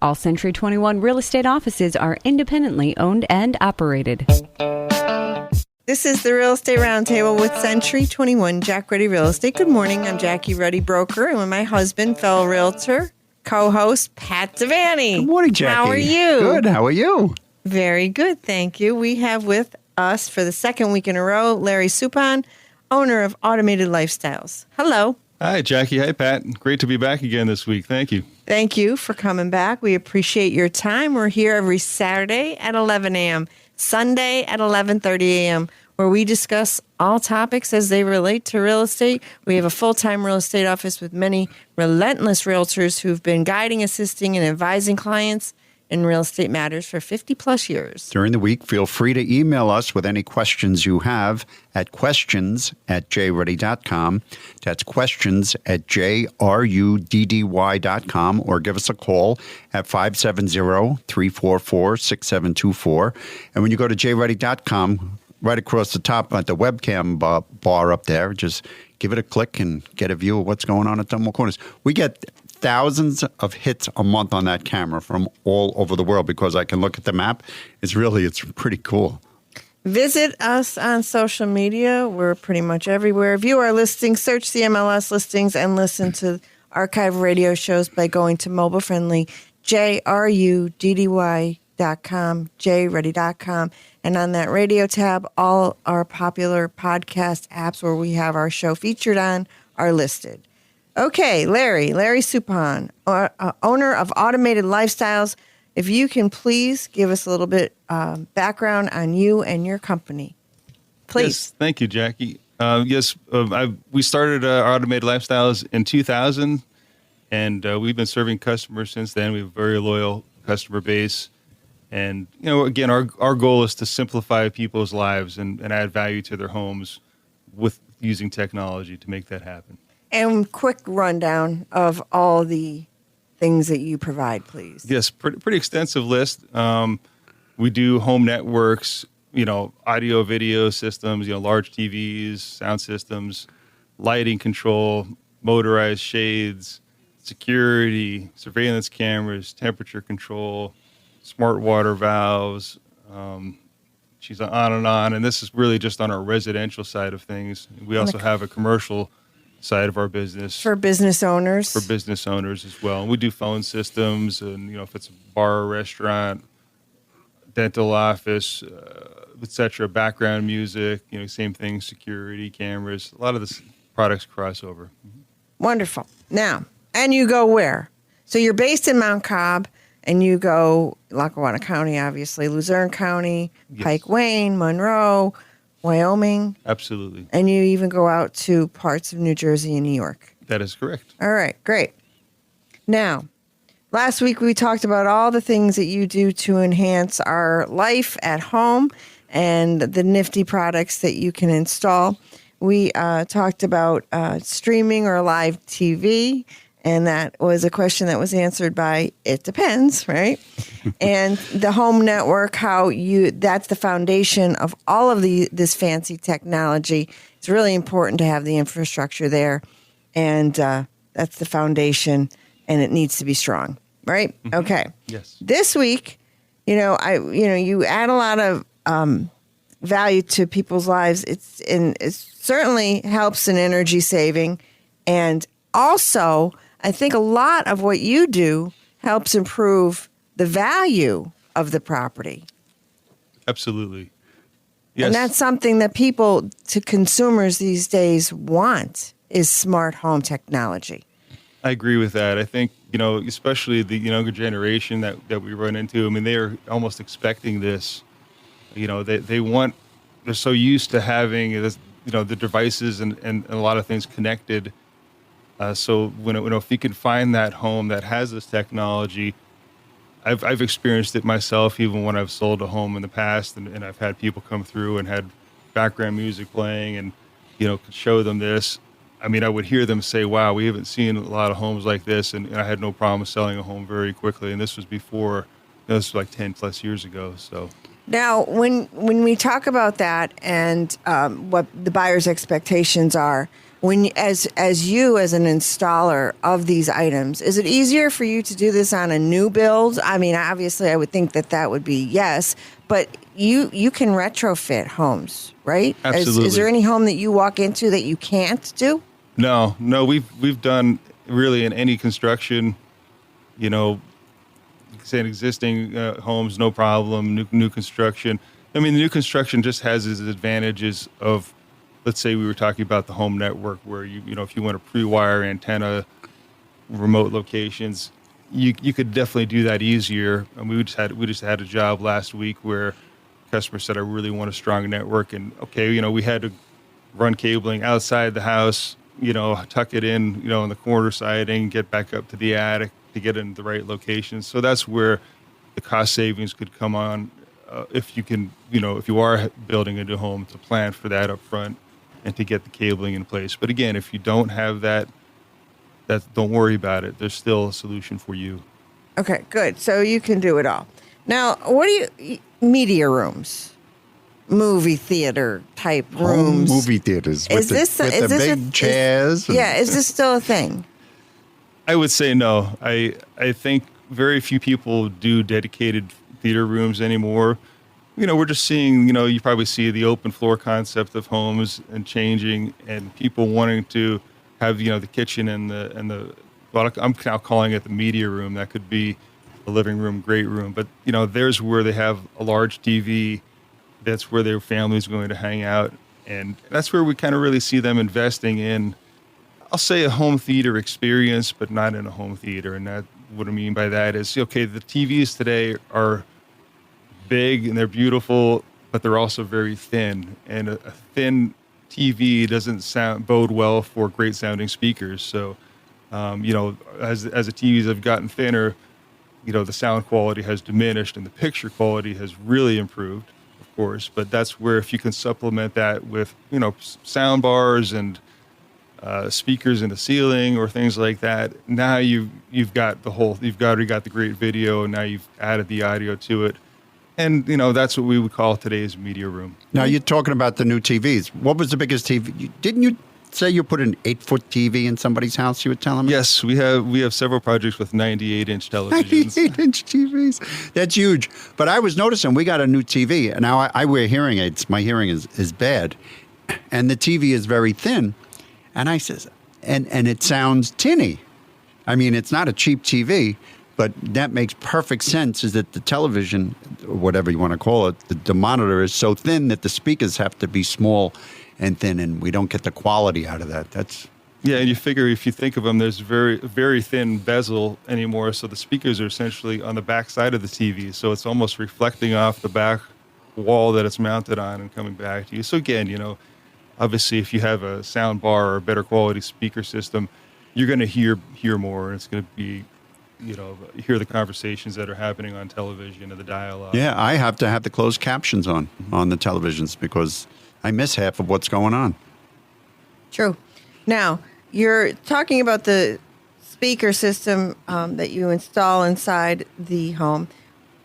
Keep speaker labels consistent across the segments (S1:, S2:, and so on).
S1: All Century 21 real estate offices are independently owned and operated.
S2: This is the Real Estate Roundtable with Century 21 Jack Ruddy Real Estate. Good morning. I'm Jackie Ruddy, broker, and with my husband, fellow realtor, co-host Pat Devaney.
S3: Good morning, Jackie.
S2: How are you?
S3: Good. How are you?
S2: Very good, thank you. We have with us for the second week in a row, Larry Suppan, owner of Automated Lifestyles. Hello.
S4: Hi, Jackie. Hi, Pat. Great to be back again this week. Thank you.
S2: Thank you for coming back. We appreciate your time. We're here every Saturday at 11 a.m., Sunday at 11:30 a.m., where we discuss all topics as they relate to real estate. We have a full-time real estate office with many relentless realtors who've been guiding, assisting, and advising clients in real estate matters for 50-plus years.
S3: During the week, feel free to email us with any questions you have at questions@jruddy.com. That's questions@jruddy.com, or give us a call at 570-344-6724. And when you go to jruddy.com, right across the top at the webcam bar up there, just give it a click and get a view of what's going on at Dunmore Corners. We get thousands of hits a month on that camera from all over the world because I can look at the map. It's pretty cool.
S2: Visit us on social media. We're pretty much everywhere. View our listings, search the MLS listings, and listen to archive radio shows by going to mobile-friendly jruddy.com, jruddy.com. And on that radio tab, all our popular podcast apps where we have our show featured on are listed. Okay, Larry Suppan, owner of Automated Lifestyles. If you can please give us a little bit background on you and your company, please.
S4: Yes, thank you, Jackie. We started Automated Lifestyles in 2000, and we've been serving customers since then. We have a very loyal customer base. And, again, our goal is to simplify people's lives and add value to their homes with using technology to make that happen.
S2: And quick rundown of all the things that you provide, please.
S4: Yes, pretty extensive list. We do home networks, audio, video systems, large TVs, sound systems, lighting control, motorized shades, security, surveillance cameras, temperature control, smart water valves. She's on and on. And this is really just on our residential side of things. We also have a commercial side of our business.
S2: For business owners.
S4: For business owners as well. And we do phone systems and, if it's a bar or restaurant, dental office, et cetera, background music, same thing, security, cameras. A lot of the products cross over.
S2: Wonderful. Now, and you go where? So you're based in Mount Cobb, and you go Lackawanna County, obviously, Luzerne County, yes. Pike Wayne, Monroe, Wyoming.
S4: Absolutely.
S2: And you even go out to parts of New Jersey and New York.
S4: That is correct.
S2: All right, great. Now, last week we talked about all the things that you do to enhance our life at home and the nifty products that you can install. We talked about streaming or live TV, and that was a question that was answered by, it depends, right? And the home network, that's the foundation of all of this fancy technology. It's really important to have the infrastructure there. And that's the foundation, and it needs to be strong, right? Mm-hmm. Okay.
S4: Yes.
S2: This week, you add a lot of value to people's lives. It certainly helps in energy saving, and also, I think a lot of what you do helps improve the value of the property.
S4: Absolutely. Yes.
S2: And that's something that consumers these days want, is smart home technology.
S4: I agree with that. I think, especially the younger generation that we run into, they are almost expecting this. They're so used to having this, the devices and a lot of things connected. So if you can find that home that has this technology, I've experienced it myself, even when I've sold a home in the past, and I've had people come through and had background music playing, and could show them this. I would hear them say, "Wow, we haven't seen a lot of homes like this," and I had no problem selling a home very quickly. And this was before, this was like 10 plus years ago. So
S2: now, when we talk about that and what the buyer's expectations are, as you as an installer of these items, is it easier for you to do this on a new build? I mean, obviously, I would think that would be yes, but you can retrofit homes, right?
S4: Absolutely.
S2: Is there any home that you walk into that you can't do?
S4: No, we've done really in any construction, say existing homes, no problem. New construction. I mean, the new construction just has its advantages of, let's say we were talking about the home network, where if you want to pre-wire antenna, remote locations, you could definitely do that easier. And we just had a job last week where a customer said, I really want a strong network, and we had to run cabling outside the house, tuck it in, in the corner siding, get back up to the attic to get in the right location. So that's where the cost savings could come on, if you can, if you are building a new home, to plan for that up front and to get the cabling in place. But again, if you don't have that, don't worry about it. There's still a solution for you.
S2: Okay, good. So you can do it all. Now, what do you media rooms? Movie theater type rooms.
S3: Home movie theaters with the big chairs.
S2: Is this still a thing?
S4: I would say no. I think very few people do dedicated theater rooms anymore. We're just seeing, you probably see the open floor concept of homes and changing, and people wanting to have, the kitchen and the well, I'm now calling it the media room. That could be a living room, great room. But, there's where they have a large TV. That's where their family's going to hang out. And that's where we kind of really see them investing in, I'll say, a home theater experience, but not in a home theater. And what I mean by that is, the TVs today are big and they're beautiful, but they're also very thin. And a thin TV doesn't bode well for great sounding speakers. So, as the TVs have gotten thinner, the sound quality has diminished and the picture quality has really improved, of course. But that's where, if you can supplement that with, sound bars and speakers in the ceiling or things like that, now you've already got the great video, and now you've added the audio to it. And, that's what we would call today's media room.
S3: Now, you're talking about the new TVs. What was the biggest TV? Didn't you say you put an 8-foot TV in somebody's house, you were telling me?
S4: Yes, we have several projects with 98-inch televisions.
S3: 98-inch TVs. That's huge. But I was noticing we got a new TV. And now I wear hearing aids. My hearing is bad. And the TV is very thin. And I says, and it sounds tinny. I mean, it's not a cheap TV. But that makes perfect sense, is that the television, or whatever you want to call it, the monitor is so thin that the speakers have to be small and thin, and we don't get the quality out of that.
S4: Yeah, and you figure, if you think of them, there's very, very thin bezel anymore, so the speakers are essentially on the back side of the TV, so it's almost reflecting off the back wall that it's mounted on and coming back to you. So again, obviously, if you have a sound bar or a better quality speaker system, you're going to hear more, and it's going to be, hear the conversations that are happening on television and the dialogue.
S3: Yeah, I have to have the closed captions on the televisions because I miss half of what's going on.
S2: True. Now, you're talking about the speaker system that you install inside the home.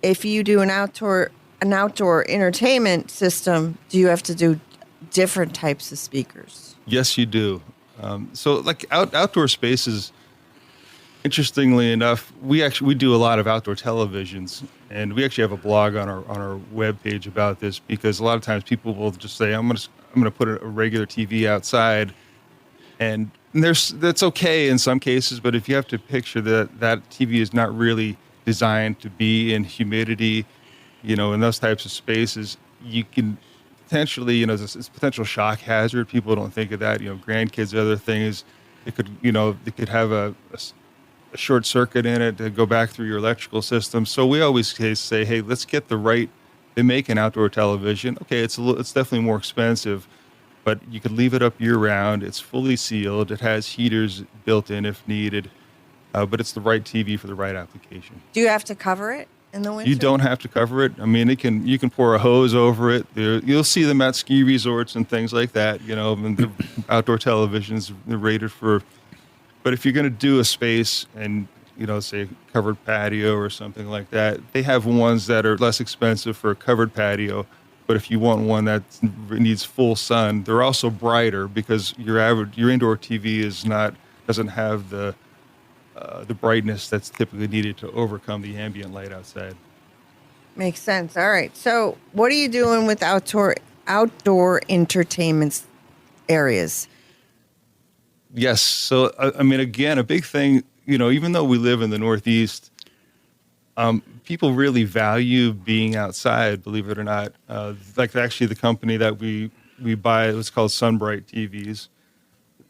S2: If you do an outdoor entertainment system, do you have to do different types of speakers?
S4: Yes, you do. So like outdoor spaces, interestingly enough, we do a lot of outdoor televisions, and we actually have a blog on our webpage about this, because a lot of times people will just say, I'm going to put a regular TV outside, and that's okay in some cases, but if you have to picture that TV is not really designed to be in humidity, in those types of spaces, you can potentially, it's a potential shock hazard. People don't think of that. Grandkids, other things, it could, they could have a short circuit in it to go back through your electrical system. So we always say, hey, let's get they make an outdoor television. Okay, it's definitely more expensive, but you could leave it up year round. It's fully sealed. It has heaters built in if needed, but it's the right TV for the right application.
S2: Do you have to cover it in the winter?
S4: You don't have to cover it. I mean, you can pour a hose over it. You'll see them at ski resorts and things like that. And the outdoor televisions, they're rated for. But if you're going to do a space and, say a covered patio or something like that, they have ones that are less expensive for a covered patio, But if you want one that needs full sun, they're also brighter because your indoor TV doesn't have the brightness that's typically needed to overcome the ambient light outside.
S2: Makes sense. All right. So, what are you doing with outdoor entertainment areas?
S4: Yes. So, I mean, again, a big thing, even though we live in the Northeast, people really value being outside, believe it or not. Like actually the company that we buy, it was called Sunbright TVs.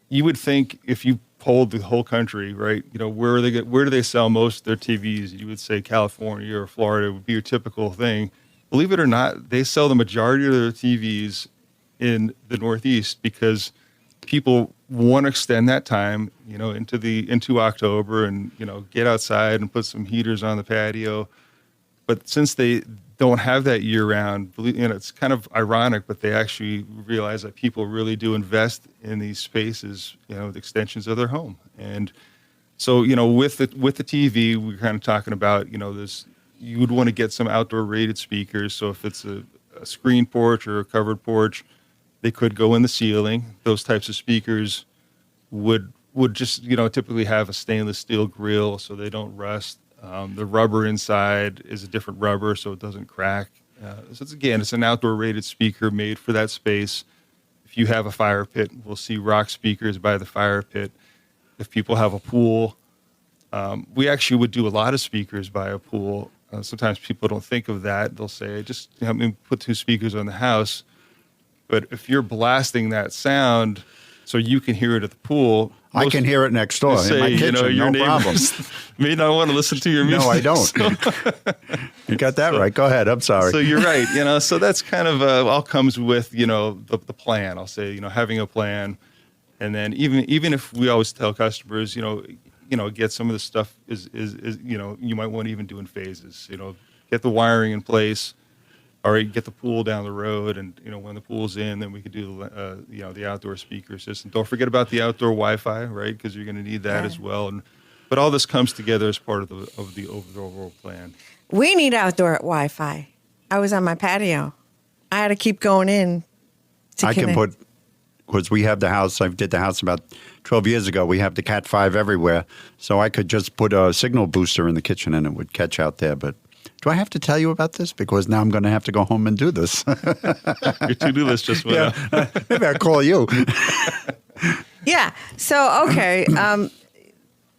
S4: You would think if you polled the whole country, right, where do they sell most of their TVs? You would say California or Florida would be your typical thing. Believe it or not, they sell the majority of their TVs in the Northeast because people want to extend that time, into October and, get outside and put some heaters on the patio. But since they don't have that year round, it's kind of ironic, but they actually realize that people really do invest in these spaces, the extensions of their home. And so, with the TV, we're kind of talking about, you would want to get some outdoor rated speakers. So if it's a screen porch or a covered porch, they could go in the ceiling. Those types of speakers would just, typically have a stainless steel grill so they don't rust. The rubber inside is a different rubber so it doesn't crack. So it's an outdoor rated speaker made for that space. If you have a fire pit, we'll see rock speakers by the fire pit. If people have a pool, we actually would do a lot of speakers by a pool. Sometimes people don't think of that. They'll say, just help me put 2 speakers on the house. But if you're blasting that sound so you can hear it at the pool,
S3: I can hear it next door in my kitchen,
S4: your
S3: no problem.
S4: may not want to listen to your music.
S3: No, I don't. You got that right. Go ahead. I'm sorry.
S4: So you're right. So that's kind of all comes with, the plan. I'll say, having a plan. And then even if we always tell customers, get some of the stuff is you might want to even do in phases, get the wiring in place. All right, get the pool down the road, and when the pool's in, then we could do the outdoor speaker system. Don't forget about the outdoor Wi-Fi, right? Because you're going to need that as well. But all this comes together as part of the overall plan.
S2: We need outdoor Wi-Fi. I was on my patio. I had to keep going in.
S3: I can put, because we have the house. I did the house about 12 years ago. We have the Cat 5 everywhere, so I could just put a signal booster in the kitchen and it would catch out there. But do I have to tell you about this? Because now I'm going to have to go home and do this.
S4: Your to-do list just went up.
S3: Maybe I'll call you.
S2: Yeah. So, okay.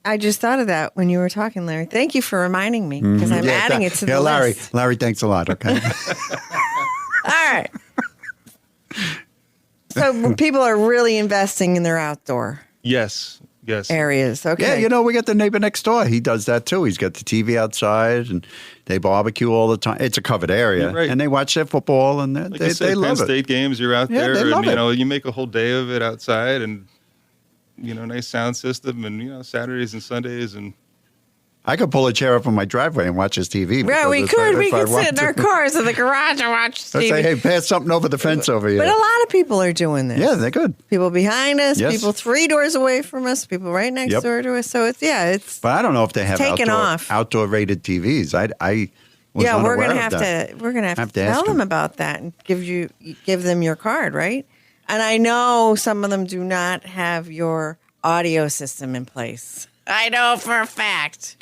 S2: I just thought of that when you were talking, Larry. Thank you for reminding me because I'm adding it to the list.
S3: Larry, thanks a lot. Okay.
S2: All right. So people are really investing in their outdoor
S4: Yes.
S2: areas. Okay.
S3: Yeah, we got the neighbor next door. He does that too. He's got the TV outside and they barbecue all the time. It's a covered area.
S4: Right.
S3: And they watch their football and they love
S4: Penn
S3: it.
S4: State games, you're out there
S3: They love
S4: and, you make a whole day of it outside and, nice sound system and, Saturdays and Sundays and.
S3: I could pull a chair up on my driveway and watch his TV.
S2: Yeah, we could. We could sit in our cars in the garage and watch TV.
S3: Let's say, hey, pass something over the fence over here.
S2: But a lot of people are doing this.
S3: Yeah, they're good.
S2: People behind us,
S3: Yes.
S2: people 3 doors away from us, people right next door to us. So it's
S3: But I don't know if they have
S2: taken off.
S3: outdoor rated TVs. I was
S2: we're gonna
S3: unaware
S2: have
S3: of that.
S2: to
S3: Have to
S2: tell
S3: ask
S2: them
S3: them.
S2: about that and give them your card, right? And I know some of them do not have your audio system in place. I know for a fact.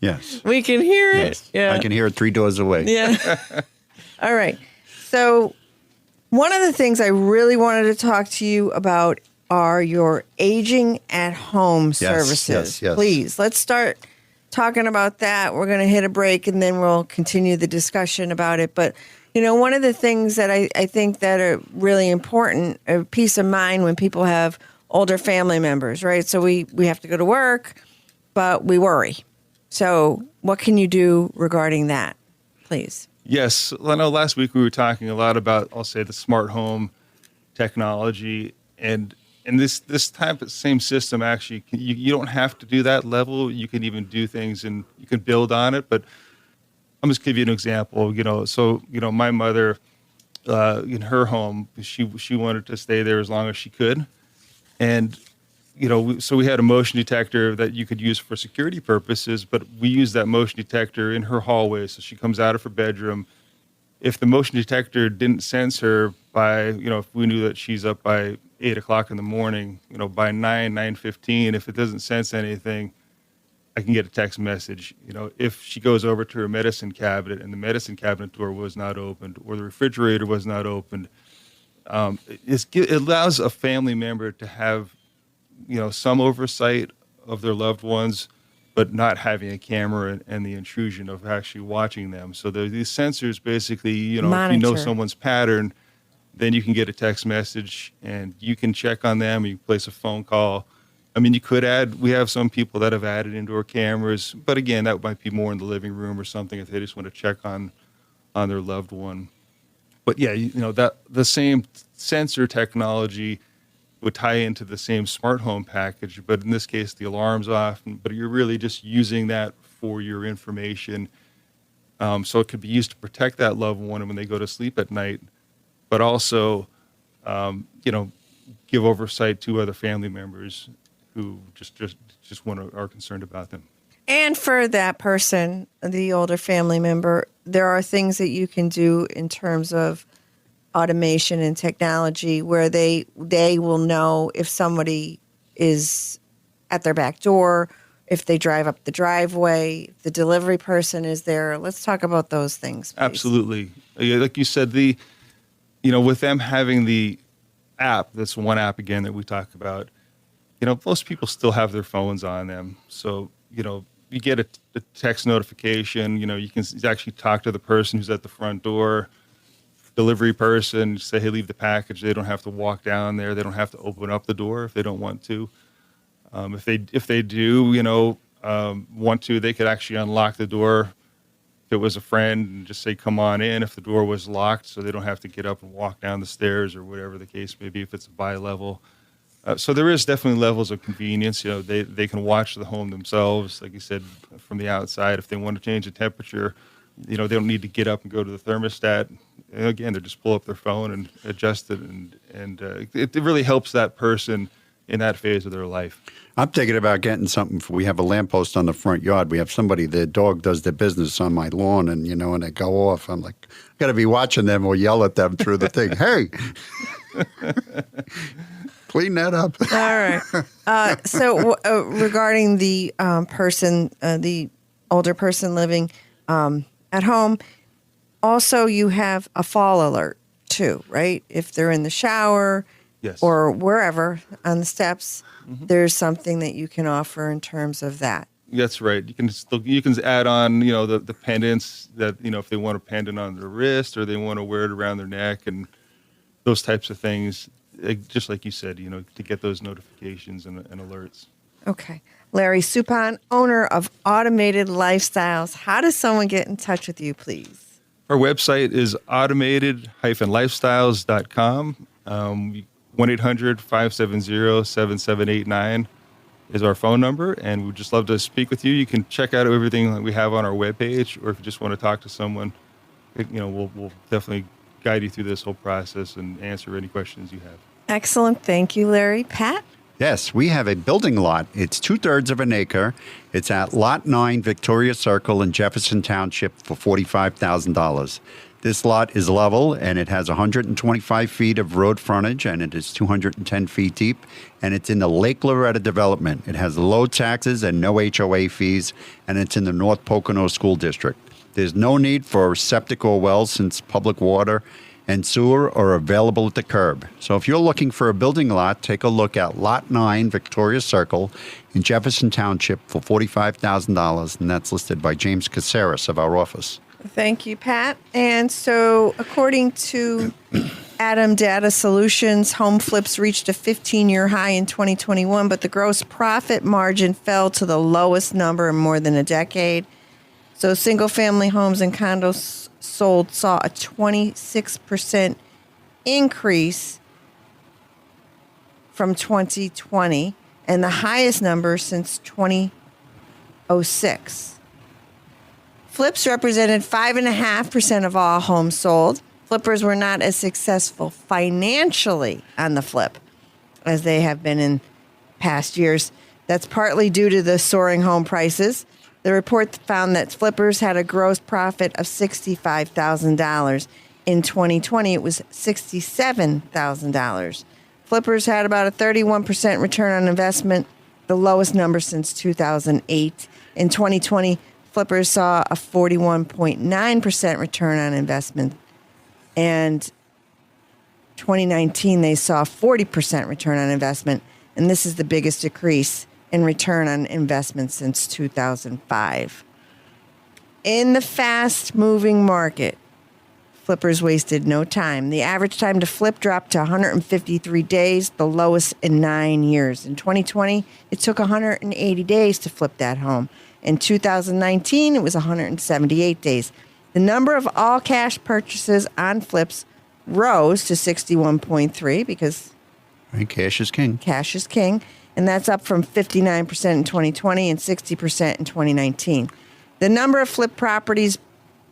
S3: Yes.
S2: We can hear it.
S3: Yes.
S2: Yeah.
S3: I can hear it 3 doors away.
S2: Yeah. All right. So one of the things I really wanted to talk to you about are your aging at home services.
S3: yes.
S2: Please, let's start talking about that. We're going to hit a break and then we'll continue the discussion about it. But, one of the things that I think that are really important, a peace of mind when people have older family members, right? So we have to go to work, but we worry. So what can you do regarding that, please?
S4: Yes. I know last week we were talking a lot about, I'll say, the smart home technology. And this type of same system, actually, you don't have to do that level. You can even do things and you can build on it. But I'm just give you an example. My mother, in her home, she wanted to stay there as long as she could. And so we had a motion detector that you could use for security purposes, but we used that motion detector in her hallway. So she comes out of her bedroom, if the motion detector didn't sense her by, if we knew that she's up by 8 o'clock in the morning, by 9:15, if it doesn't sense anything, I can get a text message. If she goes over to her medicine cabinet and the medicine cabinet door was not opened or the refrigerator was not opened, it allows a family member to have, some oversight of their loved ones, but not having a camera and the intrusion of actually watching them. So there's these sensors basically, if you know
S2: Monitor.
S4: someone's pattern, then you can get a text message and you can check on them. You can place a phone call. I mean, we have some people that have added indoor cameras, but again, that might be more in the living room or something if they just want to check on their loved one. But yeah, that the same sensor technology would tie into the same smart home package, but in this case, the alarm's off, but you're really just using that for your information. So it could be used to protect that loved one when they go to sleep at night, but also, give oversight to other family members who just are concerned about them.
S2: And for that person, the older family member, there are things that you can do in terms of automation and technology where they will know if somebody is at their back door, if they drive up the driveway, if the delivery person is there. Let's talk about those things, please.
S4: Absolutely. Yeah, like you said, with them having the app, that's one app again that we talk about, most people still have their phones on them. So, you get a text notification, you can actually talk to the person who's at the front door, delivery person, say, hey, leave the package. They don't have to walk down there. They don't have to open up the door if they don't want to. If they do, want to, they could actually unlock the door if it was a friend and just say, come on in if the door was locked, so they don't have to get up and walk down the stairs or whatever the case may be if it's a bi-level. So there is definitely levels of convenience. They can watch the home themselves, like you said, from the outside. If they want to change the temperature, they don't need to get up and go to the thermostat. Again, they just pull up their phone and adjust it, and it really helps that person in that phase of their life.
S3: I'm thinking about getting something. We have a lamppost on the front yard. We have somebody, their dog does their business on my lawn, and and they go off. I'm like, I got to be watching them or yell at them through the thing. Hey, clean that up.
S2: All right. So regarding the person, the older person living at home, also you have a fall alert too, right? If they're in the shower,
S4: Yes.
S2: or wherever on the steps, there's something that you can offer in terms of that.
S4: That's right. You can add on, the pendants that, if they want a pendant on their wrist or they want to wear it around their neck and those types of things, just like you said, to get those notifications and alerts.
S2: Okay. Larry Suppan, owner of Automated Lifestyles. How does someone get in touch with you, please?
S4: Our website is automated-lifestyles.com. 1-800-570-7789 is our phone number, and we'd just love to speak with you. You can check out everything that we have on our webpage, or if you just want to talk to someone, we'll definitely guide you through this whole process and answer any questions you have.
S2: Excellent. Thank you, Larry. Pat?
S3: Yes, we have a building lot. It's 2/3 of an acre. It's at Lot 9 Victoria Circle in Jefferson Township for $45,000. This lot is level, and it has 125 feet of road frontage, and it is 210 feet deep, and it's in the Lake Loretta development. It has low taxes and no HOA fees, and it's in the North Pocono School District. There's no need for septic or wells since public water and sewer are available at the curb. So if you're looking for a building lot, take a look at Lot 9 Victoria Circle in Jefferson Township for $45,000, and that's listed by James Caceres of our office.
S2: Thank you, Pat. And so according to Adam Data Solutions, home flips reached a 15-year high in 2021, but the gross profit margin fell to the lowest number in more than a decade. So single-family homes and condos sold saw a 26% increase from 2020 and the highest number since 2006. Flips represented 5.5% of all homes sold. Flippers were not as successful financially on the flip as they have been in past years. That's partly due to the soaring home prices. The report found that flippers had a gross profit of $65,000. In 2020, it was $67,000. Flippers had about a 31% return on investment, the lowest number since 2008. In 2020, flippers saw a 41.9% return on investment. And 2019, they saw 40% return on investment. And this is the biggest decrease in return on investment since 2005. In the fast-moving market, flippers wasted no time. The average time to flip dropped to 153 days, the lowest in 9 years. In 2020, it took 180 days to flip that home. In 2019, it was 178 days. The number of all-cash purchases on flips rose to 61.3 because
S3: Right, cash is king.
S2: cash is king, and that's up from 59% in 2020 and 60% in 2019. The number of flip properties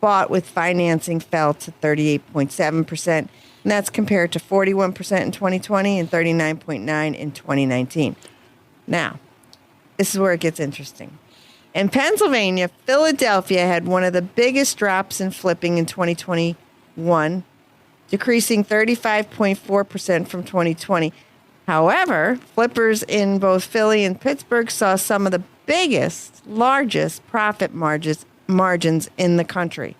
S2: bought with financing fell to 38.7%, and that's compared to 41% in 2020 and 39.9% in 2019. Now, this is where it gets interesting. In Pennsylvania, Philadelphia had one of the biggest drops in flipping in 2021, decreasing 35.4% from 2020. However, flippers in both Philly and Pittsburgh saw some of the largest profit margins in the country.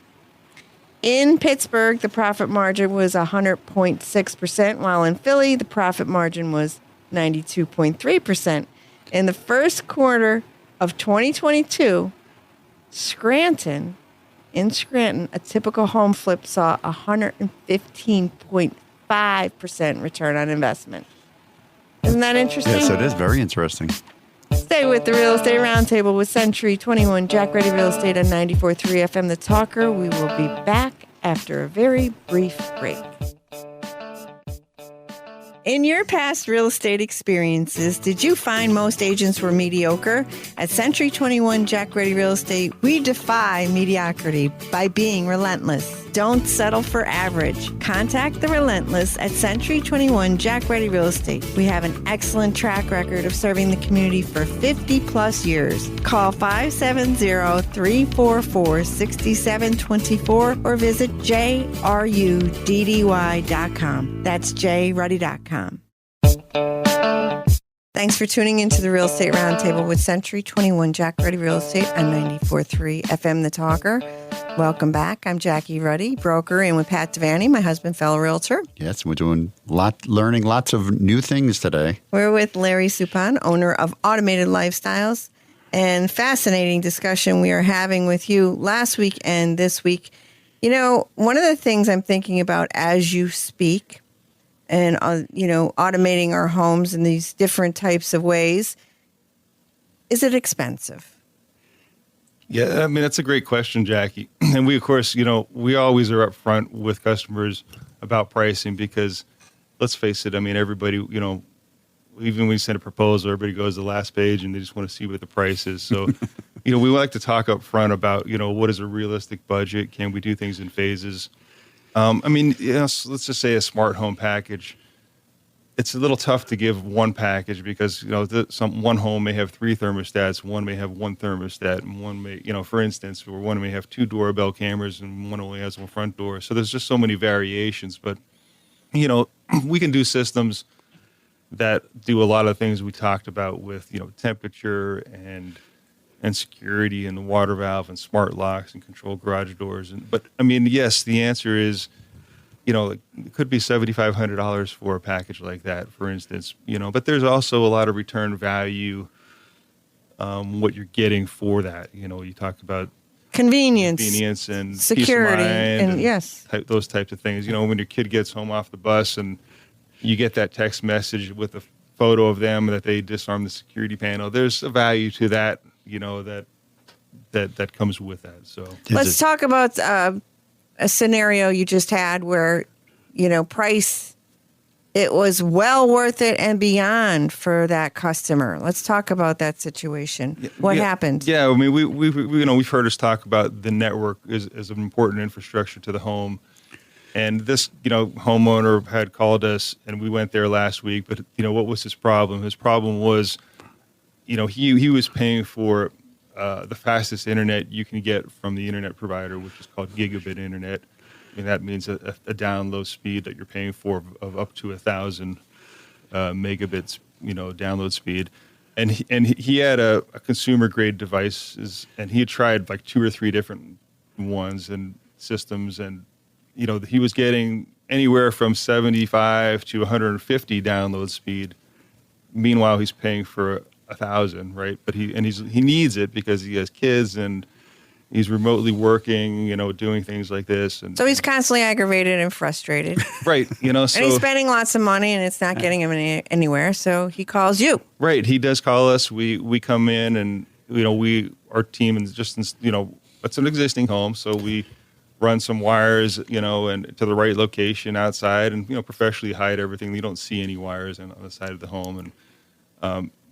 S2: In Pittsburgh, the profit margin was 100.6%, while in Philly, the profit margin was 92.3%. In the first quarter of 2022, Scranton, a typical home flip saw 115.5% return on investment. Isn't that interesting?
S3: Yes, it is very interesting.
S2: Stay with the Real Estate Roundtable with Century 21 Jack Ruddy Real Estate on 94.3 FM The Talker. We will be back after a very brief break. In your past real estate experiences, did you find most agents were mediocre? At Century 21 Jack Ruddy Real Estate, we defy mediocrity by being relentless. Don't settle for average. Contact the Relentless at Century 21 Jack Ruddy Real Estate. We have an excellent track record of serving the community for 50 plus years. Call 570-344-6724 or visit jruddy.com. That's jruddy.com. Thanks for tuning into the Real Estate Roundtable with Century 21 Jack Ruddy Real Estate on 94.3 FM The Talker. Welcome back. I'm Jackie Ruddy, broker, and with Pat Devaney, my husband, fellow realtor.
S3: Yes, we're learning lots of new things today.
S2: We're with Larry Suppan, owner of Automated Lifestyles, and fascinating discussion we are having with you last week and this week. You know, one of the things I'm thinking about as you speak and, automating our homes in these different types of ways, is it expensive?
S4: Yeah, I mean, that's a great question, Jackie. And we, of course, we always are upfront with customers about pricing because, let's face it, I mean, everybody, even when we send a proposal, everybody goes to the last page and they just want to see what the price is. So, we like to talk up front about, what is a realistic budget? Can we do things in phases? Let's just say a smart home package. It's a little tough to give one package because, one home may have 3 thermostats, one may have 1 thermostat, and one may, for instance, or one may have 2 doorbell cameras and one only has 1 front door. So there's just so many variations. But, we can do systems that do a lot of things we talked about with, temperature and security and the water valve and smart locks and control garage doors. But yes, the answer is, it could be $7,500 for a package like that, for instance, but there's also a lot of return value, what you're getting for that. You talk about convenience and
S2: security,
S4: peace of mind
S2: and yes,
S4: those types of things. When your kid gets home off the bus and you get that text message with a photo of them that they disarmed the security panel, there's a value to that, that comes with that. So
S2: let's talk about a scenario you just had where, price, it was well worth it and beyond for that customer. Let's talk about that situation. What happened?
S4: Yeah, we've heard us talk about the network as an important infrastructure to the home. And this, homeowner had called us and we went there last week, but what was his problem? His problem was, he was paying for the fastest internet you can get from the internet provider, which is called gigabit internet. I mean, that means a download speed that you're paying for of up to 1,000 megabits, download speed. And he had a consumer grade devices, and he had tried like 2 or 3 different ones and systems, and he was getting anywhere from 75 to 150 download speed. Meanwhile, he's paying for 1,000, right? But he needs it because he has kids and he's remotely working, doing things like this. And
S2: so he's constantly aggravated and frustrated.
S4: Right. So,
S2: and he's spending lots of money and it's not getting him anywhere. So he calls you.
S4: Right. He does call us. We come in and, our team is just, it's an existing home. So we run some wires, and to the right location outside and, professionally hide everything. You don't see any wires on the side of the home. And,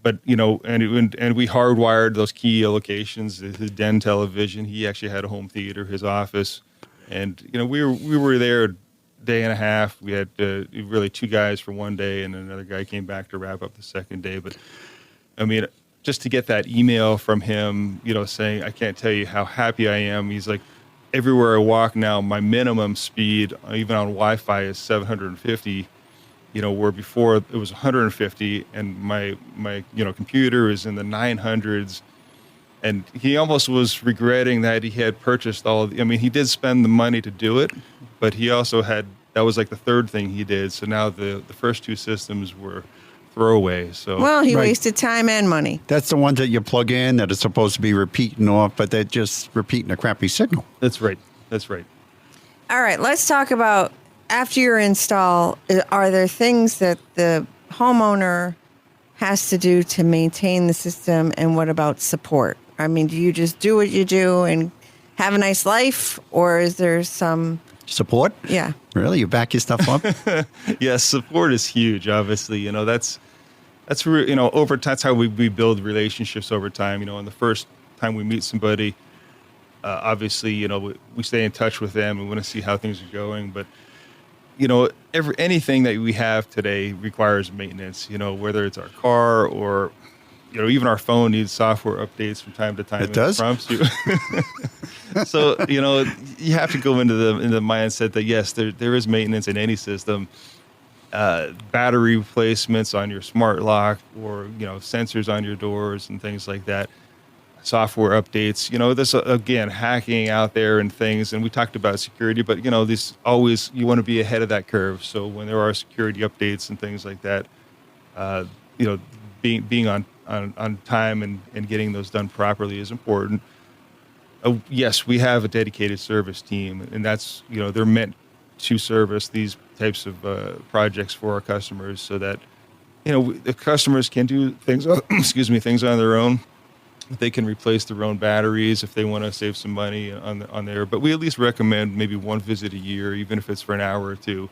S4: but, and we hardwired those key locations, his den television. He actually had a home theater, his office. And, we were there a day and a half. We had really 2 guys for one day, and another guy came back to wrap up the second day. But, I mean, just to get that email from him, saying, I can't tell you how happy I am. He's like, everywhere I walk now, my minimum speed, even on Wi-Fi, is 750. Where before it was 150, and my computer is in the 900s, and he almost was regretting that he had purchased he did spend the money to do it, but he also that was like the third thing he did. So now the first 2 systems were throwaway. So
S2: he wasted time and money.
S3: That's the ones that you plug in that are supposed to be repeating off, but they're just repeating a crappy signal.
S4: That's right.
S2: All right, let's talk about after your install. Are there things that the homeowner has to do to maintain the system, and what about support? I mean, do you just do what you do and have a nice life, or is there some
S3: support?
S2: Yeah.
S3: Really? You back your stuff up?
S4: Yes, support is huge, obviously. That's over time. That's how we build relationships over time. And the first time we meet somebody, obviously, we stay in touch with them. We want to see how things are going. But, anything that we have today requires maintenance, whether it's our car or, even our phone needs software updates from time to time.
S3: It does?
S4: Prompts you. So, you have to go into the mindset that, yes, there is maintenance in any system. Battery replacements on your smart lock or, sensors on your doors and things like that. Software updates, this again, hacking out there and things. And we talked about security, but this always, you want to be ahead of that curve. So when there are security updates and things like that, being on time and getting those done properly is important. Yes, we have a dedicated service team, and that's, they're meant to service these types of projects for our customers so that, the customers can do things, things on their own. They can replace their own batteries if they want to save some money on there. But we at least recommend maybe 1 visit a year, even if it's for an hour or 2.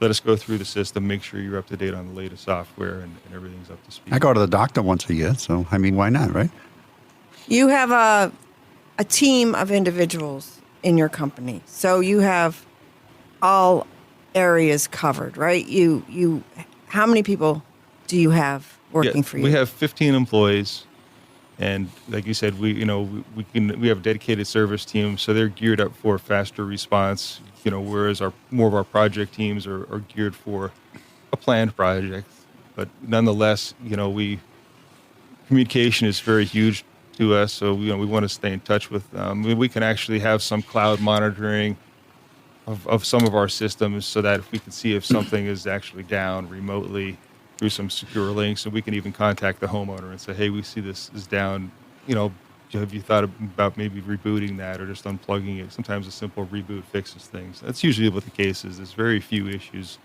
S4: Let us go through the system, make sure you're up to date on the latest software and everything's up to speed.
S3: I go to the doctor once a year, so why not, right?
S2: You have a team of individuals in your company, so you have all areas covered, right? You how many people do you have working for you?
S4: We have 15 employees. And like you said, we have a dedicated service team, so they're geared up for faster response. Whereas more of our project teams are geared for a planned project. But nonetheless, communication is very huge to us. So we want to stay in touch with them. We can actually have some cloud monitoring of some of our systems, so that if we can see if something is actually down remotely through some secure links, and we can even contact the homeowner and say, hey, we see this is down, have you thought about maybe rebooting that or just unplugging it? Sometimes a simple reboot fixes things. That's usually what the case is. There's very few issues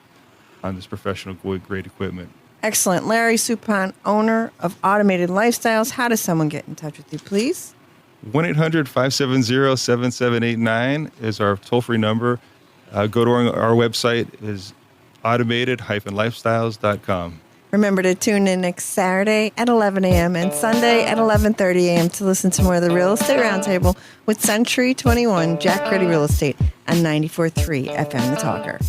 S4: on this professional grade equipment.
S2: Excellent. Larry Suppan, owner of Automated Lifestyles. How does someone get in touch with you, please?
S4: 1-800-570-7789 is our toll-free number. Go to our website is automated-lifestyles.com.
S2: Remember to tune in next Saturday at 11 a.m. and Sunday at 11:30 a.m. to listen to more of the Real Estate Roundtable with Century 21 Jack Ruddy Real Estate on 94.3 FM The Talker.